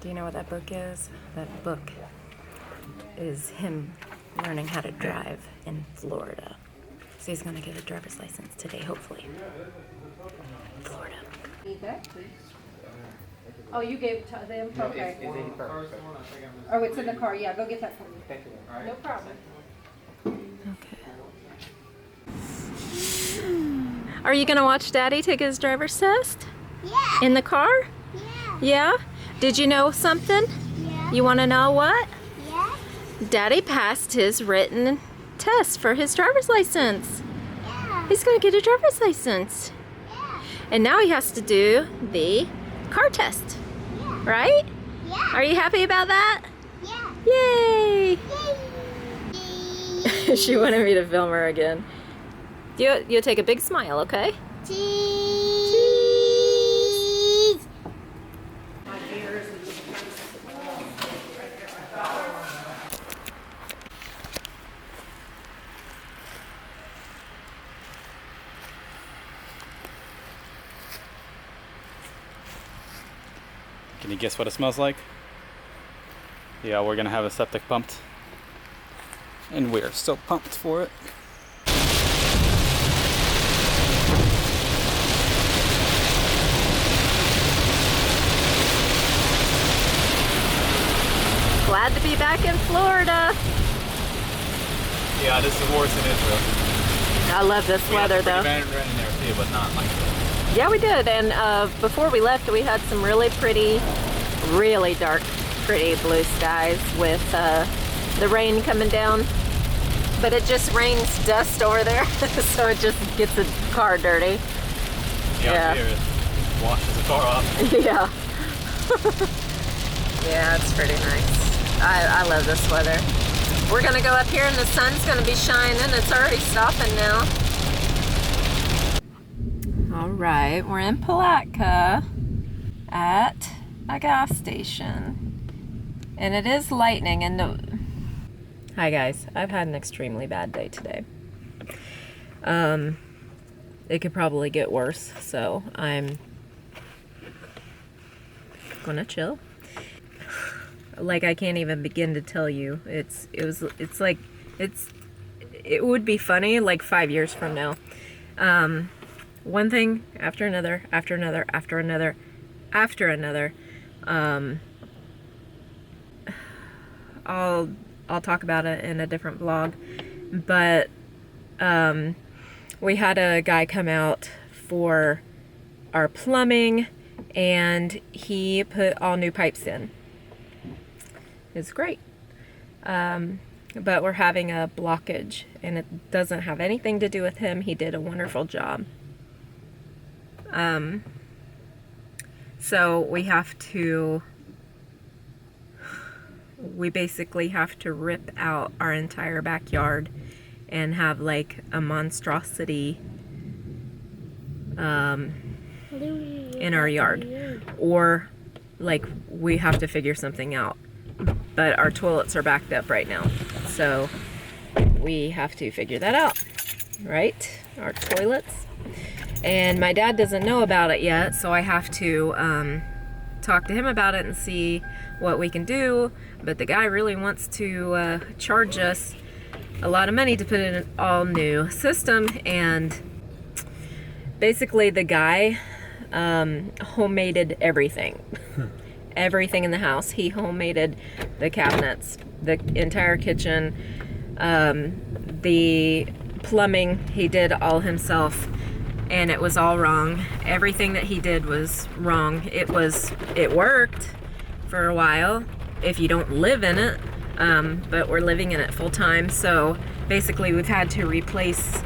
Do you know what that book is? That book is him learning how to drive in Florida. So he's gonna get a driver's license today, hopefully. Florida. Need that, please. Oh, you gave it to them? Okay. Is it first? Oh, it's in the car. Yeah, go get that for me. Thank you. No problem. Okay. Are you gonna watch Daddy take his driver's test? Yeah. In the car? Yeah. Yeah? Did you know something? Yeah. You wanna know what? Yeah. Daddy passed his written test for his driver's license. Yeah. He's gonna get a driver's license. Yeah. And now he has to do the car test, Yeah. right? Yeah. Are you happy about that? Yeah. Yay! Yay. She wanted me to film her again. You'll take a big smile, okay? Cheese. Can you guess what it smells like? Yeah, we're gonna have a septic pumped. And we're still pumped for it. Glad to be back in Florida. Yeah, this is worse than Israel. I love this weather though. We had pretty bad rain there too, but not like this. Yeah, we did. And before we left, we had some really pretty, really dark, pretty blue skies with the rain coming down. But it just rains dust over there, so it just gets the car dirty. Yeah, here it washes the car off. Yeah. Yeah, it's pretty nice. I love this weather. We're gonna go up here and the sun's gonna be shining. It's already stopping now. All right, we're in Palatka at a gas station. And it is lightning and Hi guys, I've had an extremely bad day today. It could probably get worse, so I'm gonna chill. Like I can't even begin to tell you. It would be funny like 5 years from now. One thing after another, after another, after another, after another. I'll talk about it in a different vlog, but we had a guy come out for our plumbing and he put all new pipes in. It's great. But we're having a blockage and it doesn't have anything to do with him. He did a wonderful job. So we basically have to rip out our entire backyard and have like a monstrosity in our yard, or like we have to figure something out. But our toilets are backed up right now, so we have to figure that out, right? Our toilets. And my dad doesn't know about it yet, so I have to talk to him about it and see what we can do. But the guy really wants to charge us a lot of money to put in an all new system. And basically the guy homemaded everything. Everything in the house. He homemaded the cabinets, the entire kitchen, the plumbing he did all himself, and it was all wrong. Everything that he did was wrong. It worked for a while if you don't live in it, but we're living in it full time. So basically we've had to replace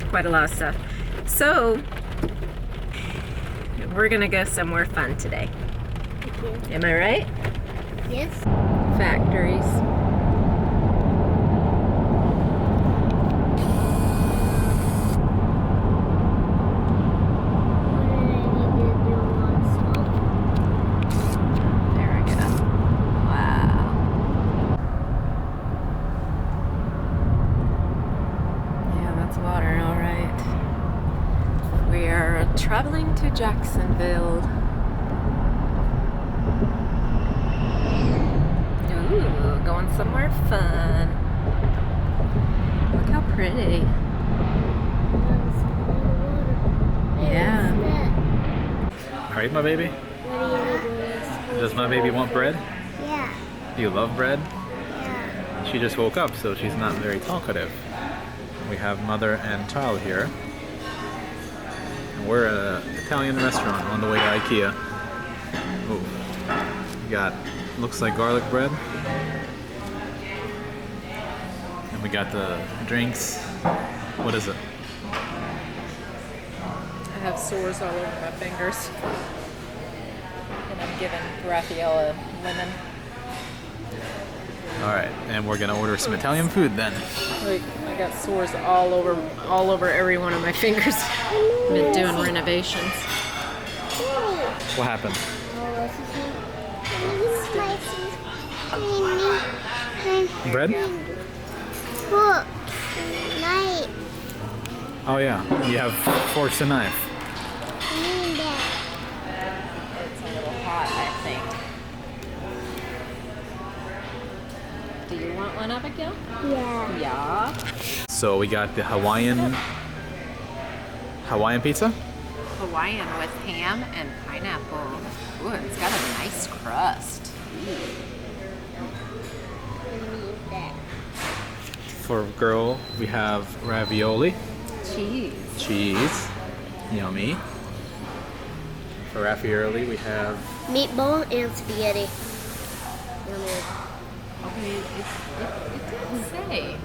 quite a lot of stuff. So we're gonna go somewhere fun today. Am I right? Yes. Factories. There we go. Wow. Yeah, that's water, all right. We We are traveling to Jacksonville. Ooh, going somewhere fun. Look how pretty. Yeah. Alright, my baby? Does my baby want bread? Yeah. Do you love bread? Yeah. She just woke up, so she's not very talkative. We have mother and child here. And we're at an Italian restaurant on the way to Ikea. Ooh. We got, looks like garlic bread. And we got the drinks. What is it? I have sores all over my fingers. And I'm giving Rafael a lemon. Alright, and we're gonna order some Italian food then. Like, I got sores all over every one of my fingers. I've been doing renovations. What happened? Bread? Fork, knife. Oh yeah, you have forks and knife. Need that. It's a little hot, I think. Do you want one, Abigail? Yeah. Yeah. So we got the Hawaiian pizza. Hawaiian with ham and pineapple. Ooh, it's got a nice crust. Need that. For girl, we have ravioli, Cheese. yummy. For ravioli, we have Meatball and spaghetti. Yummy. Okay, it did say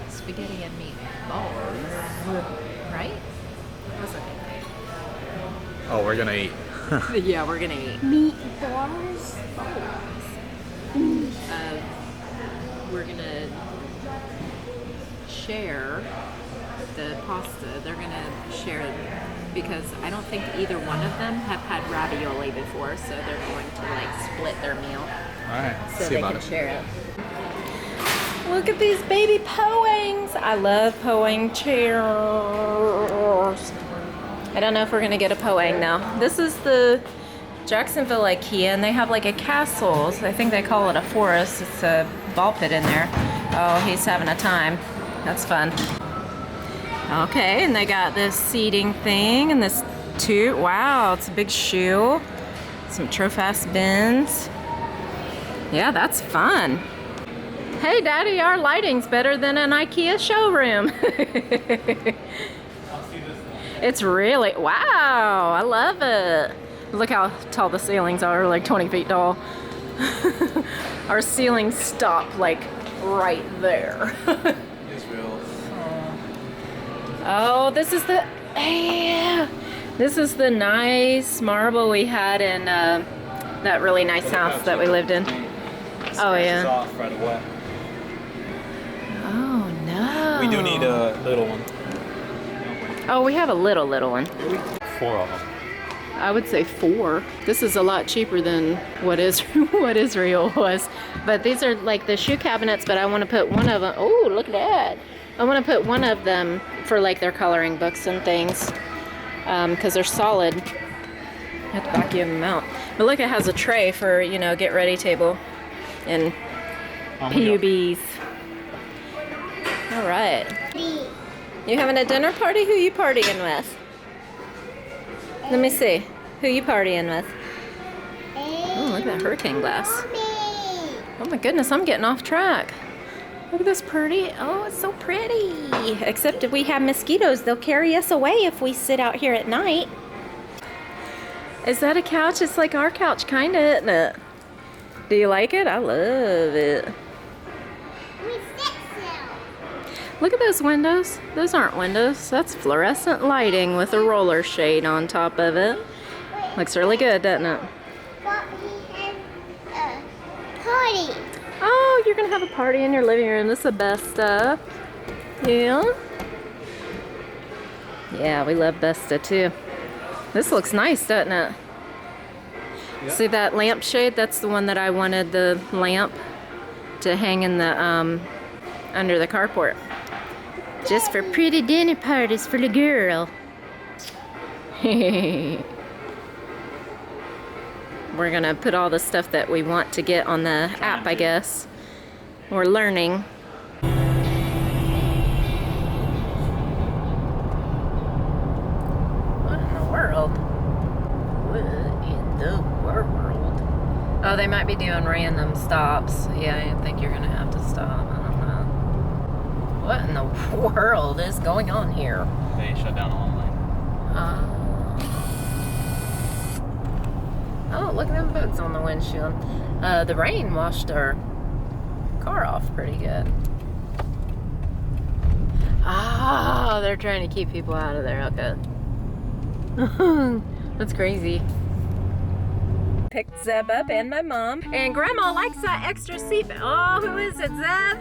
spaghetti and meatballs, right? Wasn't oh, we're gonna eat. it? Yeah, we're gonna eat. Meatballs. We're gonna share the pasta. They're gonna share it because I don't think either one of them have had ravioli before, so they're going to like split their meal All right, so see they about can it. share it. Look at these baby poings. I love poing chairs. I don't know if we're gonna get a poing now. This is the Jacksonville Ikea, and they have like a castle. So I think they call it a forest. It's a ball pit in there. Oh, he's having a time. That's fun. Okay, and they got this seating thing and this tube. Wow, it's a big shoe. Some Trofast bins. Yeah, that's fun. Hey, Daddy, our lighting's better than an IKEA showroom. It's really, wow, I love it. Look how tall the ceilings are, like 20 feet tall. Our ceilings stop like right there. Oh, this is the, yeah. This is the nice marble we had in that really nice house that we lived in. Oh, yeah. Off right away. Oh, no. We do need a little one. Oh, we have a little one. 4 of them. I would say 4. This is a lot cheaper than what Israel was. But these are like the shoe cabinets, but I want to put one of them. Oh, look at that. I want to put one of them for like their coloring books and things. Because they're solid. I have to vacuum them out. But look, it has a tray for, you know, get ready table and PUBs. All right. You having a dinner party? Who you partying with? Let me see. Who you partying with? Oh, look at that hurricane glass. Oh my goodness, I'm getting off track. Look at this pretty. Oh, it's so pretty. Except if we have mosquitoes, they'll carry us away if we sit out here at night. Is that a couch? It's like our couch, kind of, isn't it? Do you like it? I love it. Look at those windows. Those aren't windows. That's fluorescent lighting with a roller shade on top of it. Looks really good, doesn't it? But we have a party. Oh, you're gonna have a party in your living room. This is the best stuff. Yeah? Yeah, we love Besta too. This looks nice, doesn't it? Yeah. See that lampshade? That's the one that I wanted the lamp to hang in the under the carport. Just for pretty dinner parties for the girl. We're gonna put all the stuff that we want to get on the app, I guess. We're learning. What in the world? What in the world? Oh, they might be doing random stops. Yeah, I think you're gonna have to stop. I don't know. What in the world is going on here? They shut down all line. Oh, look at them boats on the windshield. The rain washed our car off pretty good. Ah, they're trying to keep people out of there. Okay. That's crazy. Picked Zeb up and my mom. And Grandma likes that extra seat. Oh, who is it, Zeb?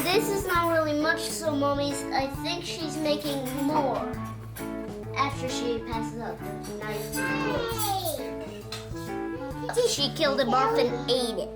This is not really much, so Mommy's, I think she's making more after she passes out the knife. She killed him off and ate it.